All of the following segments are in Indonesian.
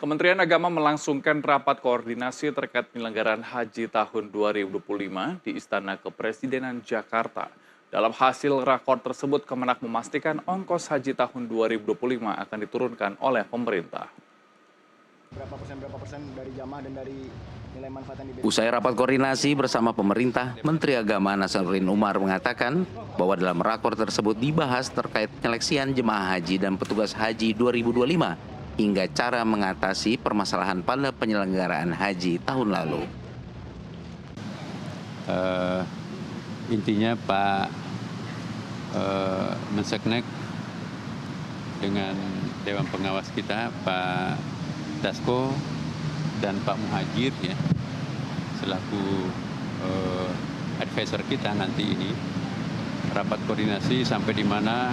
Kementerian Agama melangsungkan rapat koordinasi terkait penyelenggaraan haji tahun 2025 di Istana Kepresidenan Jakarta. Dalam hasil rakor tersebut, Kemenak memastikan ongkos haji tahun 2025 akan diturunkan oleh pemerintah. Berapa persen dari jamaah dan dari nilai manfaat yang diberikan? Usai rapat koordinasi bersama pemerintah, Menteri Agama Nasaruddin Umar mengatakan bahwa dalam rakor tersebut dibahas terkait penyeleksian jemaah haji dan petugas haji 2025 hingga cara mengatasi permasalahan pada penyelenggaraan haji tahun lalu. Intinya Pak Menseknek dengan Dewan Pengawas kita, Pak Dasko dan Pak Muhajir ya, selaku advisor kita nanti ini rapat koordinasi sampai di mana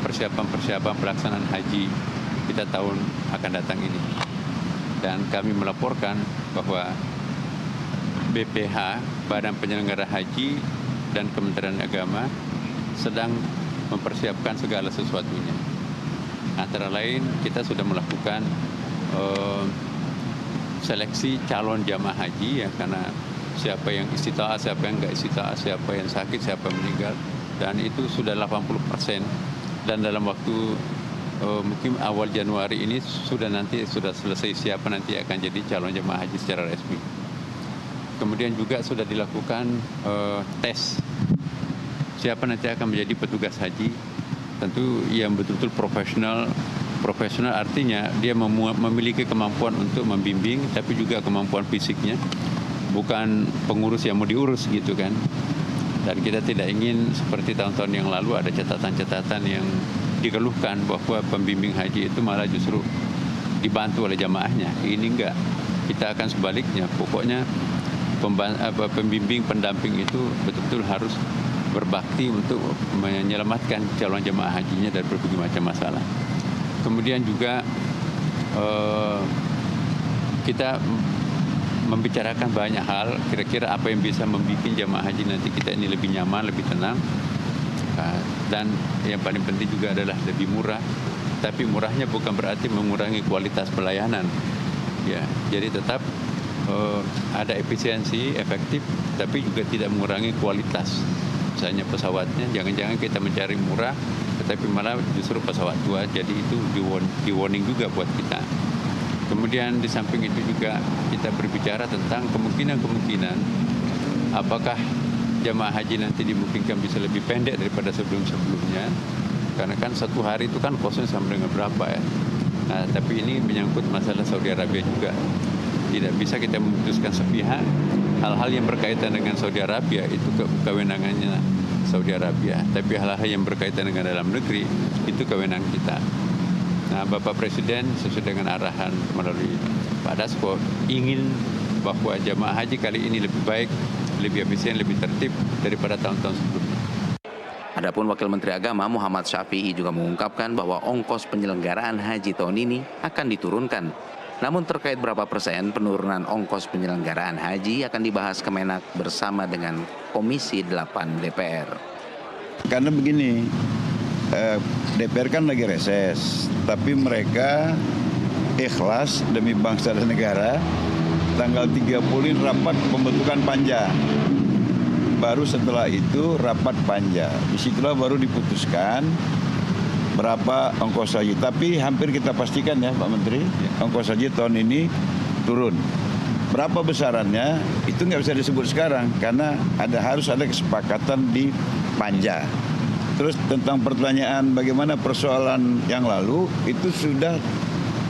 persiapan pelaksanaan haji kita tahun akan datang ini. Dan kami melaporkan bahwa BPH, Badan Penyelenggara Haji dan Kementerian Agama sedang mempersiapkan segala sesuatunya. Antara lain kita sudah melakukan seleksi calon jamaah haji ya, karena siapa yang istita'ah, siapa yang enggak istita'ah, siapa yang sakit, siapa yang meninggal, dan itu sudah 80%. Dan dalam waktu mungkin awal Januari ini sudah selesai siapa nanti akan jadi calon jemaah haji secara resmi. Kemudian juga sudah dilakukan tes siapa nanti akan menjadi petugas haji, tentu yang betul-betul profesional artinya dia memiliki kemampuan untuk membimbing, tapi juga kemampuan fisiknya, bukan pengurus yang mau diurus gitu kan. Dan kita tidak ingin seperti tahun-tahun yang lalu ada catatan-catatan yang dikeluhkan bahwa pembimbing haji itu malah justru dibantu oleh jamaahnya. Ini enggak, kita akan sebaliknya. Pokoknya pembimbing pendamping itu betul-betul harus berbakti untuk menyelamatkan calon jamaah hajinya dari berbagai macam masalah. Kemudian juga kita membicarakan banyak hal, kira-kira apa yang bisa membuat jamaah haji nanti kita ini lebih nyaman, lebih tenang. Dan yang paling penting juga adalah lebih murah, tapi murahnya bukan berarti mengurangi kualitas pelayanan. Ya, jadi tetap ada efisiensi, efektif, tapi juga tidak mengurangi kualitas. Misalnya pesawatnya, jangan-jangan kita mencari murah, tetapi malah justru pesawat tua, jadi itu di warning juga buat kita. Kemudian di samping itu juga kita berbicara tentang kemungkinan apakah jamaah haji nanti dimungkinkan bisa lebih pendek daripada sebelum-sebelumnya, karena kan satu hari itu kan kosnya sampai dengan berapa ya. Nah, tapi ini menyangkut masalah Saudi Arabia juga. Tidak bisa kita memutuskan sepihak hal-hal yang berkaitan dengan Saudi Arabia, itu kewenangannya Saudi Arabia. Tapi hal-hal yang berkaitan dengan dalam negeri itu kewenangan kita. Nah, Bapak Presiden sesuai dengan arahan melalui Pak Dasko ingin bahwa jamaah haji kali ini lebih baik, lebih efisien, lebih tertib daripada tahun-tahun sebelumnya. Adapun Wakil Menteri Agama Muhammad Syafi'i juga mengungkapkan bahwa ongkos penyelenggaraan haji tahun ini akan diturunkan. Namun terkait berapa persen penurunan ongkos penyelenggaraan haji akan dibahas Kemenak bersama dengan Komisi 8 DPR. Karena begini, DPR kan lagi reses, tapi mereka ikhlas demi bangsa dan negara. Tanggal 30 rapat pembentukan panja. Baru setelah itu rapat panja. Disitulah baru diputuskan berapa ongkos haji. Tapi hampir kita pastikan ya Pak Menteri, ongkos haji tahun ini turun. Berapa besarannya itu nggak bisa disebut sekarang karena harus ada kesepakatan di panja. Terus tentang pertanyaan bagaimana persoalan yang lalu itu sudah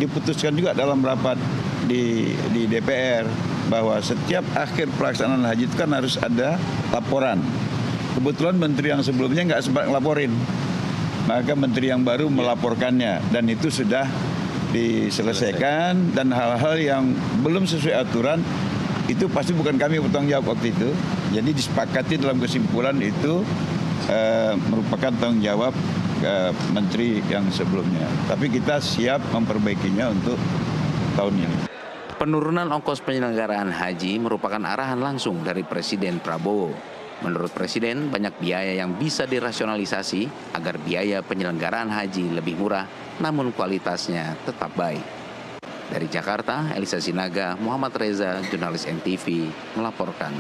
diputuskan juga dalam rapat di DPR bahwa setiap akhir pelaksanaan haji itu kan harus ada laporan. Kebetulan menteri yang sebelumnya nggak sempat ngelaporin, maka menteri yang baru melaporkannya dan itu sudah diselesaikan. Dan hal-hal yang belum sesuai aturan itu pasti bukan kami bertanggung jawab waktu itu. Jadi disepakati dalam kesimpulan itu merupakan tanggung jawab menteri yang sebelumnya. Tapi kita siap memperbaikinya untuk tahun ini. Penurunan ongkos penyelenggaraan haji merupakan arahan langsung dari Presiden Prabowo. Menurut Presiden, banyak biaya yang bisa dirasionalisasi agar biaya penyelenggaraan haji lebih murah, namun kualitasnya tetap baik. Dari Jakarta, Elisa Sinaga, Muhammad Reza, jurnalis NTV, melaporkan.